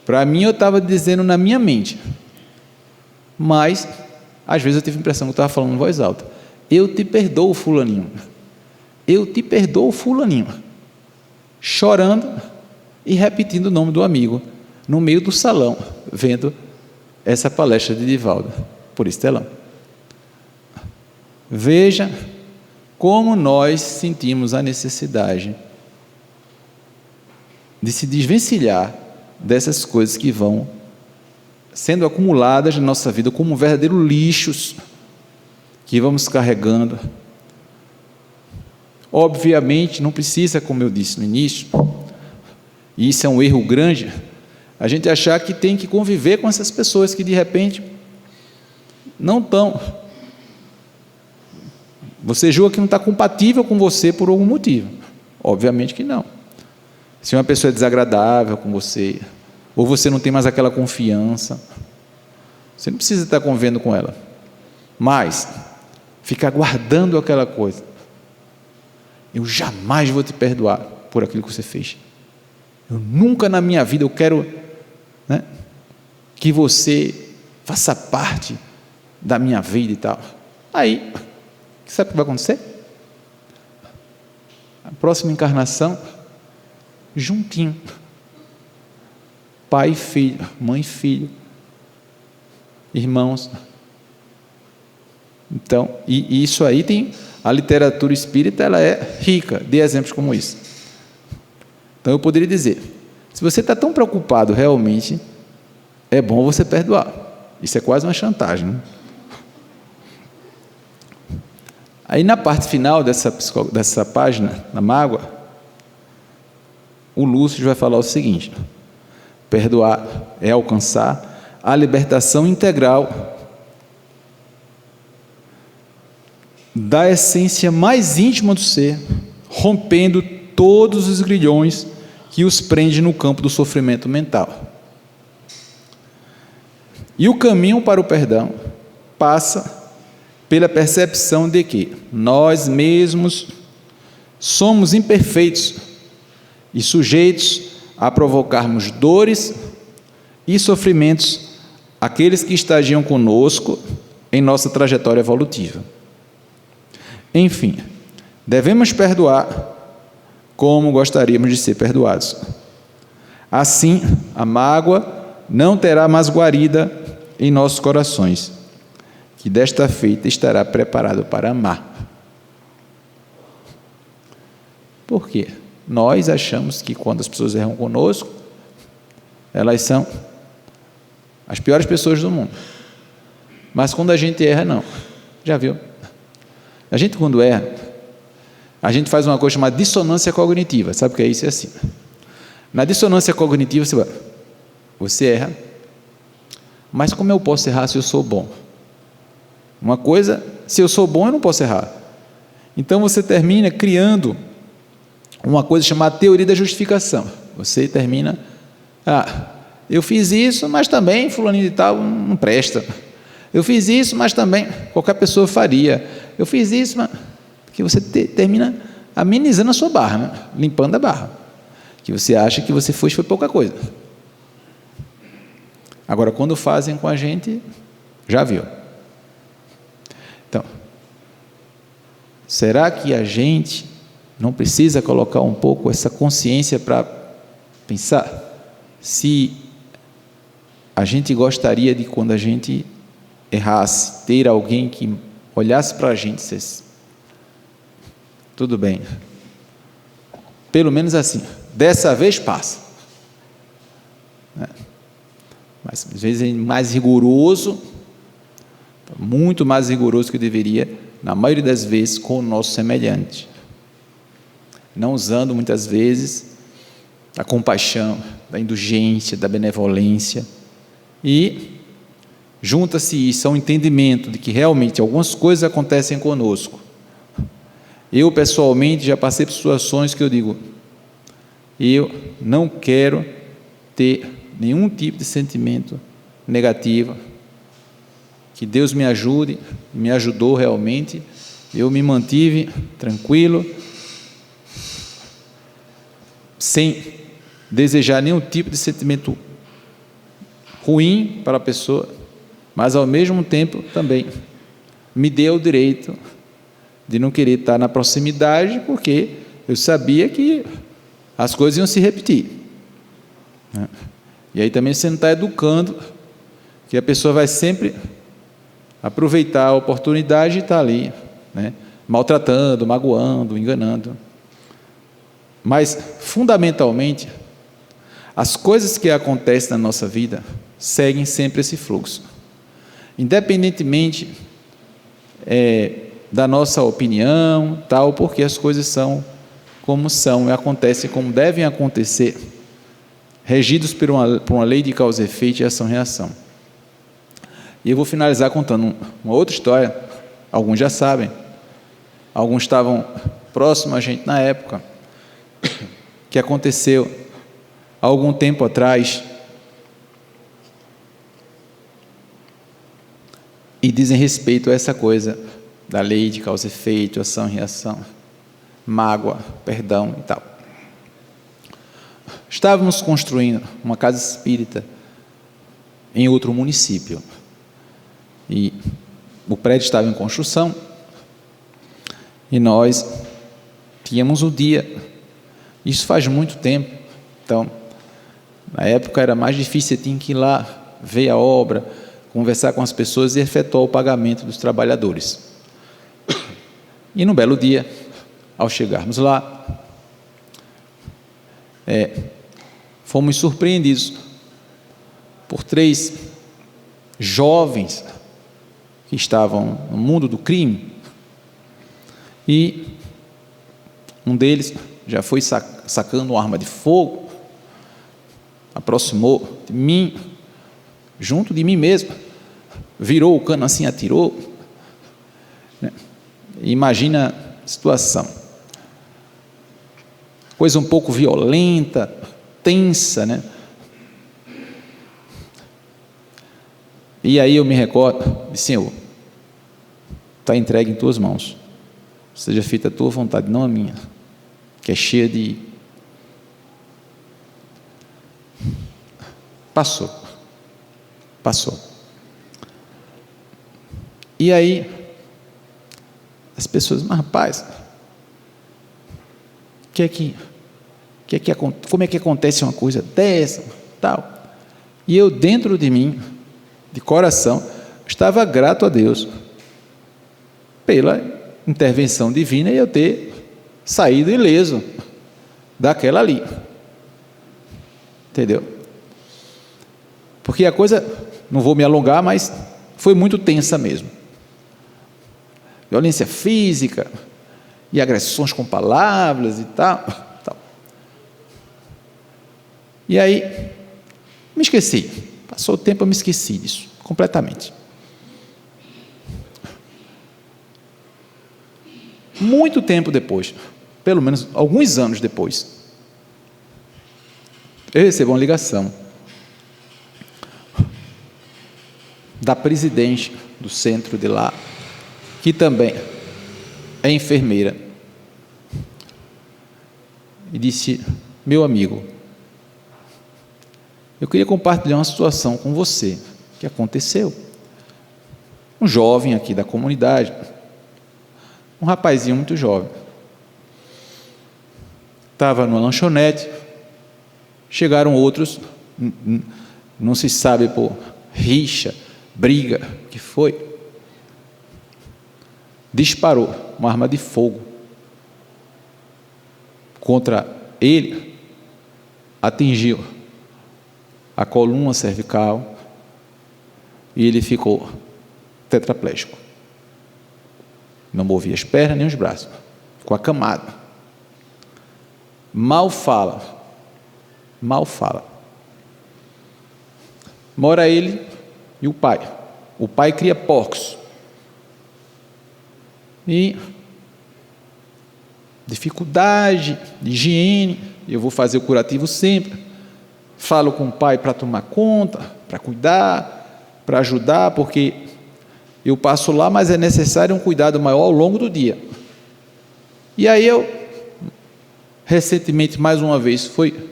para mim eu estava dizendo na minha mente, mas às vezes eu tive a impressão que eu estava falando em voz alta, eu te perdoo, fulaninho, chorando e repetindo o nome do amigo, no meio do salão, vendo essa palestra de Divaldo, por esse telão. Veja como nós sentimos a necessidade de se desvencilhar dessas coisas que vão sendo acumuladas na nossa vida como verdadeiros lixos que vamos carregando. Obviamente, não precisa, como eu disse no início, e isso é um erro grande, a gente achar que tem que conviver com essas pessoas que de repente não estão. Você julga que não está compatível com você por algum motivo. Obviamente que não. Se uma pessoa é desagradável com você, ou você não tem mais aquela confiança, você não precisa estar convivendo com ela. Mas ficar guardando aquela coisa, eu jamais vou te perdoar por aquilo que você fez. Eu nunca na minha vida eu quero, né, que você faça parte da minha vida e tal. Aí, sabe o que vai acontecer? A próxima encarnação, juntinho, pai e filho, mãe e filho, irmãos. Então, e isso aí tem, a literatura espírita, ela é rica de exemplos como isso. Então eu poderia dizer, se você está tão preocupado realmente, é bom você perdoar. Isso é quase uma chantagem, né? Aí na parte final dessa página, na mágoa, o Lúcio vai falar o seguinte: perdoar é alcançar a libertação integral da essência mais íntima do ser, rompendo todos os grilhões que os prende no campo do sofrimento mental. E o caminho para o perdão passa pela percepção de que nós mesmos somos imperfeitos e sujeitos a provocarmos dores e sofrimentos àqueles que estagiam conosco em nossa trajetória evolutiva. Enfim, devemos perdoar como gostaríamos de ser perdoados. Assim, a mágoa não terá mais guarida em nossos corações, que desta feita estará preparado para amar. Por quê? Nós achamos que quando as pessoas erram conosco, elas são as piores pessoas do mundo. Mas quando a gente erra, não. Já viu? A gente, quando erra, a gente faz uma coisa chamada dissonância cognitiva. Sabe o que é isso? É assim. Na dissonância cognitiva, você erra, mas como eu posso errar se eu sou bom? Uma coisa, se eu sou bom, eu não posso errar. Então você termina criando uma coisa chamada teoria da justificação. Você termina, eu fiz isso, mas também fulaninho de tal não presta. Eu fiz isso, mas também qualquer pessoa faria. Eu fiz isso, mas... Porque você termina amenizando a sua barra, né? Limpando a barra. Que você acha que você foi pouca coisa. Agora, quando fazem com a gente, já viu. Então, será que a gente não precisa colocar um pouco essa consciência para pensar se a gente gostaria de, quando a gente errasse, ter alguém que olhasse para a gente e dissesse: tudo bem, pelo menos assim, dessa vez passa. Mas às vezes é mais rigoroso, muito mais rigoroso que deveria, na maioria das vezes, com o nosso semelhante, não usando muitas vezes da compaixão, da indulgência, da benevolência, e junta-se isso ao entendimento de que realmente algumas coisas acontecem conosco. Eu pessoalmente já passei por situações que eu digo: eu não quero ter nenhum tipo de sentimento negativo, que Deus me ajude, me ajudou realmente, eu me mantive tranquilo, sem desejar nenhum tipo de sentimento ruim para a pessoa, mas ao mesmo tempo também me deu o direito de não querer estar na proximidade, porque eu sabia que as coisas iam se repetir. E aí também você não está educando, que a pessoa vai sempre aproveitar a oportunidade e estar ali, maltratando, magoando, enganando. Mas, fundamentalmente, as coisas que acontecem na nossa vida seguem sempre esse fluxo. Independentemente da nossa opinião, porque as coisas são como são e acontecem como devem acontecer, regidos por uma lei de causa e efeito e ação-reação. E eu vou finalizar contando uma outra história. Alguns já sabem, alguns estavam próximos a gente na época, que aconteceu há algum tempo atrás, e dizem respeito a essa coisa da lei de causa e efeito, ação e reação, mágoa, perdão e tal. Estávamos construindo uma casa espírita em outro município, e o prédio estava em construção, e nós tínhamos um dia, isso faz muito tempo, então, na época era mais difícil, você tinha que ir lá, ver a obra, conversar com as pessoas e efetuar o pagamento dos trabalhadores. E num belo dia, ao chegarmos lá, fomos surpreendidos por 3 jovens que estavam no mundo do crime, E um deles já foi sacando uma arma de fogo, aproximou de mim, junto de mim mesmo, virou o cano assim, atirou. Imagina a situação, coisa um pouco violenta, tensa, né? E aí eu me recordo, disse: Senhor, está entregue em tuas mãos, seja feita a tua vontade, não a minha, que é cheia de... Passou. E aí as pessoas: mas rapaz, como é que acontece uma coisa dessa, tal? E eu, dentro de mim, de coração, estava grato a Deus pela intervenção divina e eu ter saído ileso daquela ali, entendeu? Porque a coisa, não vou me alongar, mas foi muito tensa mesmo. Violência física e agressões com palavras e tal. E aí me esqueci, passou o tempo, eu me esqueci disso completamente. Muito tempo depois, pelo menos alguns anos depois, eu recebo uma ligação da presidente do centro de lá, que também é enfermeira, e disse: meu amigo, eu queria compartilhar uma situação com você, que aconteceu. Um jovem aqui da comunidade, um rapazinho muito jovem, estava numa lanchonete, chegaram outros, não se sabe por rixa, briga, o que foi, disparou uma arma de fogo contra ele, atingiu a coluna cervical e ele ficou tetraplégico. Não movia as pernas nem os braços, ficou acamado. Mal fala. Mora ele e o pai. O pai cria porcos. E dificuldade de higiene, eu vou fazer o curativo sempre. Falo com o pai para tomar conta, para cuidar, para ajudar, porque eu passo lá, mas é necessário um cuidado maior ao longo do dia. E aí eu, recentemente, mais uma vez, fui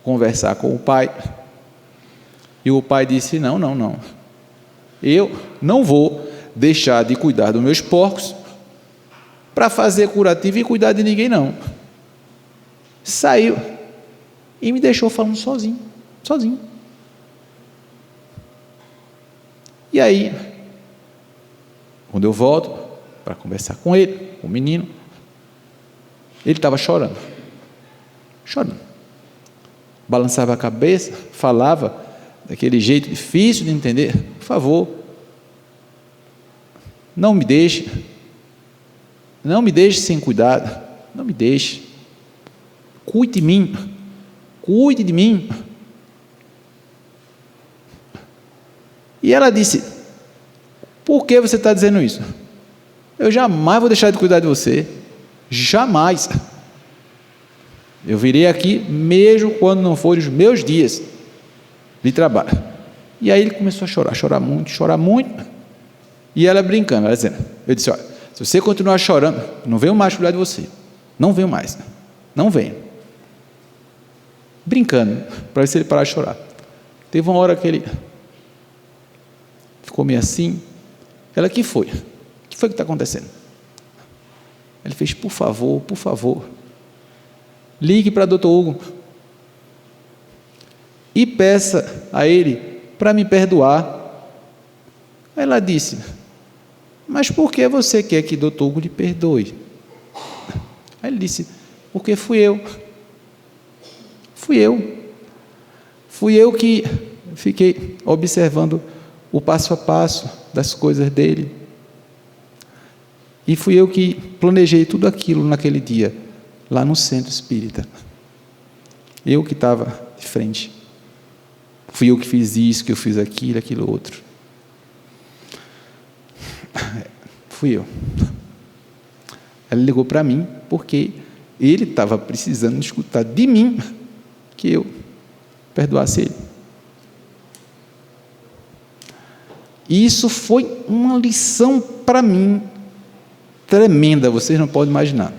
conversar com o pai, e o pai disse: não, eu não vou deixar de cuidar dos meus porcos para fazer curativo e cuidar de ninguém, não. Saiu e me deixou falando sozinho. E aí, quando eu volto para conversar com ele, com o menino, ele estava chorando, balançava a cabeça, falava daquele jeito difícil de entender: por favor, não me deixe sem cuidado, não me deixe, cuide de mim. E ela disse: por que você está dizendo isso? Eu jamais vou deixar de cuidar de você, jamais. Eu virei aqui mesmo quando não forem os meus dias de trabalho. E aí ele começou a chorar muito, e ela brincando, ela dizendo, eu disse: olha, se você continuar chorando, não venho mais cuidar de você, não venho mais, não venho. Brincando, para ver se ele parar de chorar. Teve uma hora que ele ficou meio assim. Ela: que foi? O que foi que está acontecendo? Ele fez: por favor, ligue para Dr. Hugo e peça a ele para me perdoar. Ela disse: mas por que você quer que Dr. Hugo lhe perdoe? Aí ele disse: porque fui eu que fiquei observando o passo a passo das coisas dele, E fui eu que planejei tudo aquilo naquele dia, lá no centro espírita. Eu que estava de frente. Fui eu que fiz isso, que eu fiz aquilo, aquilo outro. Fui eu. Ela ligou para mim, porque ele estava precisando escutar de mim que eu perdoasse ele. E isso foi uma lição para mim tremenda, vocês não podem imaginar.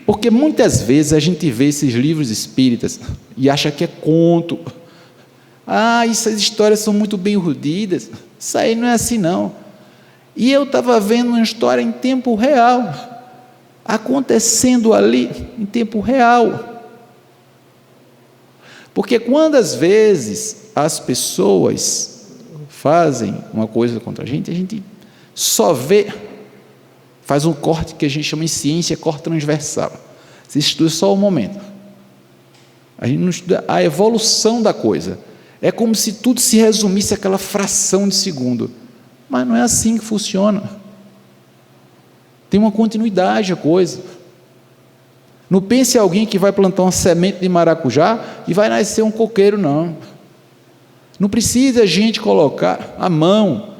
Porque muitas vezes a gente vê esses livros espíritas e acha que é conto. Essas histórias são muito bem urdidas. Isso aí não é assim não. E eu estava vendo uma história em tempo real, acontecendo ali em tempo real. Porque quando às vezes as pessoas fazem uma coisa contra a gente só vê, faz um corte que a gente chama em ciência corte transversal. Você estuda só o momento. A gente não estuda a evolução da coisa. É como se tudo se resumisse àquela fração de segundo. Mas não é assim que funciona. Tem uma continuidade a coisa. Não pense em alguém que vai plantar uma semente de maracujá e vai nascer um coqueiro, não. Não precisa a gente colocar a mão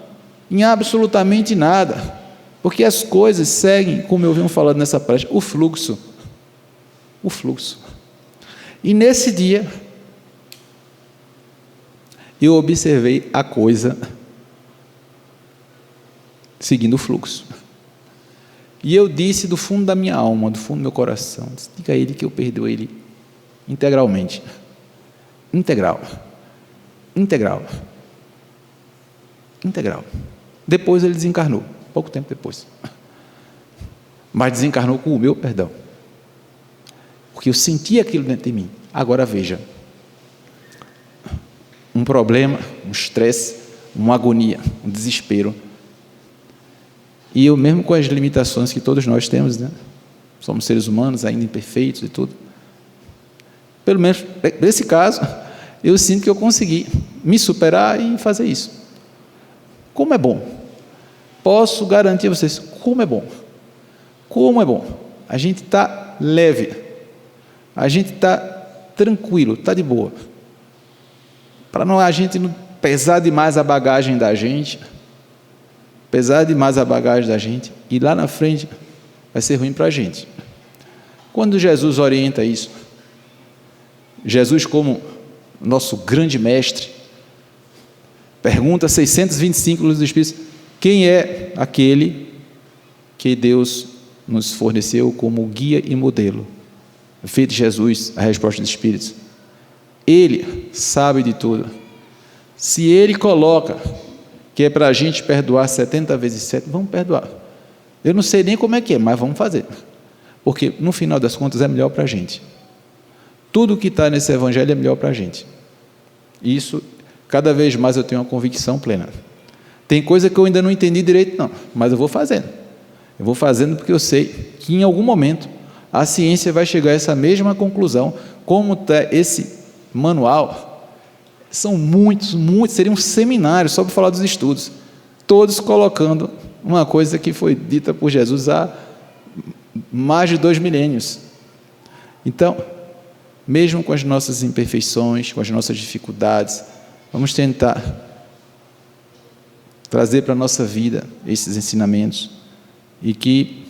em absolutamente nada, porque as coisas seguem, como eu venho falando nessa palestra, o fluxo. O fluxo. E nesse dia, eu observei a coisa seguindo o fluxo. E eu disse do fundo da minha alma, do fundo do meu coração, diga a ele que eu perdoo ele integralmente. Integral. Depois ele desencarnou, pouco tempo depois. Mas desencarnou com o meu perdão. Porque eu senti aquilo dentro de mim. Agora veja. Um problema, um estresse, uma agonia, um desespero. E eu mesmo com as limitações que todos nós temos, né? Somos seres humanos ainda imperfeitos e tudo. Pelo menos, nesse caso, eu sinto que eu consegui me superar e fazer isso. Como é bom. Posso garantir a vocês, como é bom. Como é bom. A gente está leve. A gente está tranquilo, está de boa. Para não a gente não pesar demais a bagagem da gente, e lá na frente vai ser ruim para a gente. Quando Jesus orienta isso, Jesus como nosso grande mestre, pergunta 625 Luz do Espírito, quem é aquele que Deus nos forneceu como guia e modelo? Feito Jesus, a resposta dos Espíritos. Ele sabe de tudo. Se Ele coloca que é para a gente perdoar 70 vezes 7, vamos perdoar. Eu não sei nem como é que é, mas vamos fazer. Porque no final das contas é melhor para a gente. Tudo que está nesse Evangelho é melhor para a gente. Isso, cada vez mais eu tenho uma convicção plena. Tem coisa que eu ainda não entendi direito não, mas eu vou fazendo. Eu vou fazendo porque eu sei que em algum momento a ciência vai chegar a essa mesma conclusão. Como está esse manual, são muitos, seria um seminário só para falar dos estudos, todos colocando uma coisa que foi dita por Jesus há mais de 2 milênios. Então, mesmo com as nossas imperfeições, com as nossas dificuldades, vamos tentar trazer para a nossa vida esses ensinamentos, e que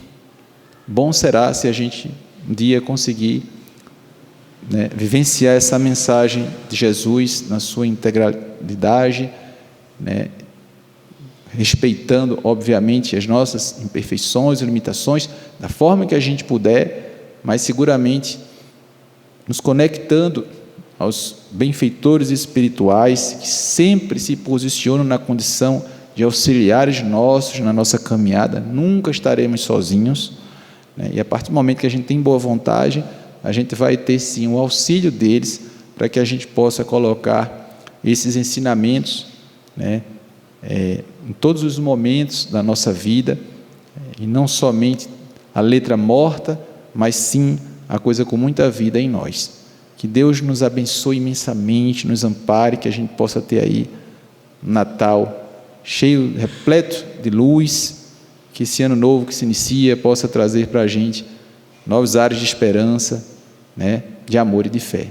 bom será se a gente um dia conseguir vivenciar essa mensagem de Jesus na sua integralidade, respeitando obviamente as nossas imperfeições e limitações, da forma que a gente puder, mas seguramente nos conectando aos benfeitores espirituais que sempre se posicionam na condição de auxiliares nossos na nossa caminhada. Nunca estaremos sozinhos, e a partir do momento que a gente tem boa vontade, a gente vai ter sim o auxílio deles para que a gente possa colocar esses ensinamentos em todos os momentos da nossa vida, e não somente a letra morta, mas sim a coisa com muita vida em nós. Que Deus nos abençoe imensamente, nos ampare, que a gente possa ter aí um Natal cheio, repleto de luz, que esse ano novo que se inicia possa trazer para a gente novos ares de esperança, né, de amor e de fé.